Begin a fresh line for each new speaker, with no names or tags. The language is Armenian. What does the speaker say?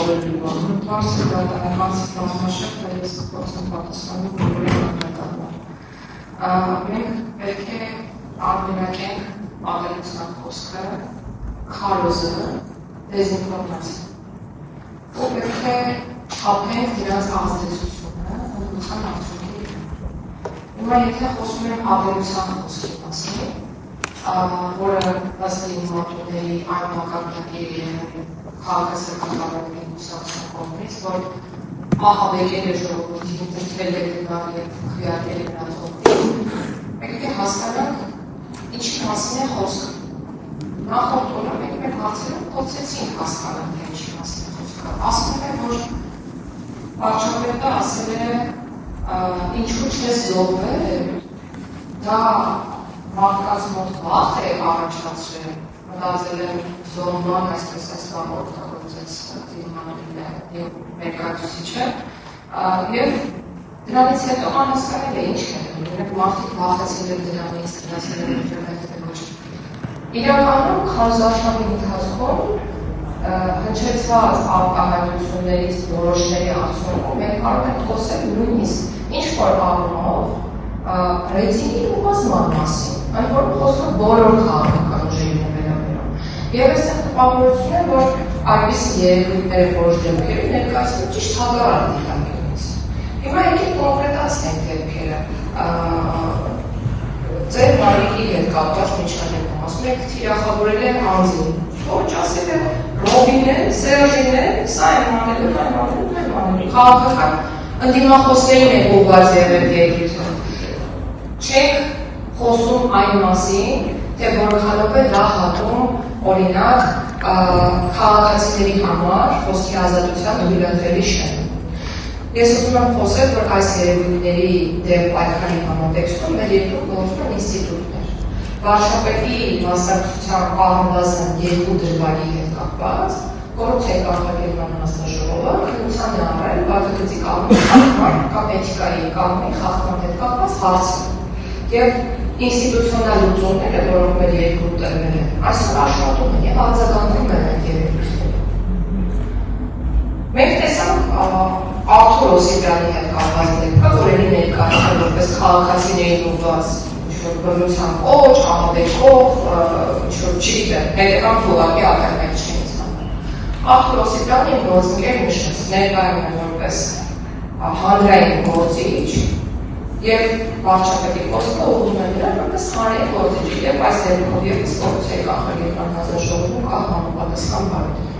Olen varsin kanssa konsentraatiossa մենք պետք է արգելակենք աղելության խոսքը, քարոզը, դեզինֆորմացիա։ Ու պետք է չափենք դրանց ազդեցությունը ընդդիմության արդյունքի։ Հիմա եթե խոսում ենք աղելության խոսքի մասին, որը ըստ իմ մոտիվների այն մակարդակի քաղաքացիական կառավարման ուսուցչության կողմից, որ ահաբեկել է ժողովրդին, դրդել է դրան եւ քվեարկել է նրանց օգտին, պետք է հասկանանք ինչի մասին է խոսքը։ Նախորդ օրը մենք մեր հարցերում փորձեցինք հասկանալ, թե ինչի մասին է խոսքը։ Ասում են, որ վարչապետը ասել է, ինչու չես զոհվել, դա մարդկանց մոտ վախ է առաջացրել, մտածել եմ զոհման, այսպես այս օգտագործեց դիմանալին ներկայացուցիչը, եւ դրանից հետո անհասկանալի է ինչ է դնում, մարդիկ վախեցել են դրանից, դրանցել են ոչ։ Իրականում քարոզարշավի ընթացքում հնչեցված արտահայտություններից որոշների արդյունքում մենք կարող ենք խոսել նույնիսկ ինչ-որ առումով ռեյտինգի ուղղման մասին, այն որ խոսքը բոլոր քաղաքական ուժերին է վերաբերում։ Եվ այստեղ տպավորություն է, որ այդպիսի երևույթները որոշ դեպքերում ներկայացնում ճիշտ հակառակ դիտարկումից։ Հիմա եկեք կոնկրետացնենք դեպքերը։ Ձեր բարիկի հետ կապված միջադեպում ասում եք թիրախավորել է անձին, ոչ ասել է Ռոբին է, Սերժին է, սա եմ անելու, այն անելու, քաղաքական ընդդիմախոսներին է ուղղված եղել երկիրը։ Չենք խոսում այն մասին, թե որքանով է դա հատում օրինակ քաղաքացիների համար խոսքի ազատության ու դիլանդրելի շեն։ Ես ուզում եմ խոսել, որ այս երևույթների դեմ պայքարի համատեքստում մեր երկրում գործում են ինստիտուտներ։ Վարչապետի մասնակցության առնվազն 2 դրվագի հետ կապված, կոռուպցիայի կանխարգելման հանձնաժողովը քննության է առել վարչագծի կանոնի կամ էթիկայի կանոնի խախտման հետ կապված հարցը։ Եվ ինստիտուցիոնալ լուծումները, որոնք մեր երկրում տրվել են, այսօր աշխատում են եւ արձագանքում են այդ երևույթներին։ Մենք տեսանք Արթուր Օսիպյանի հետ կապված դեպքը, որ էլի ներկայացել որպես քաղաքացիներին ուղղված ինչ-որ բռնության կոչ, ահաբեկող, ինչ-որ չգիտեմ, հետևան փողակի ակնհայտ չէին ցանկանում։ Արթուր Օսիպյանը գործընկեր նշեց, ներկայանում է որպես հանրային գործիչ եւ վարչապետի պոստը ուղղում է նրան որպես հանրային գործիչ եւ այս դեպքով եւս կոռուպցիայի կանխարգելման հանձնաժողովում կա համապատասխան բարդ։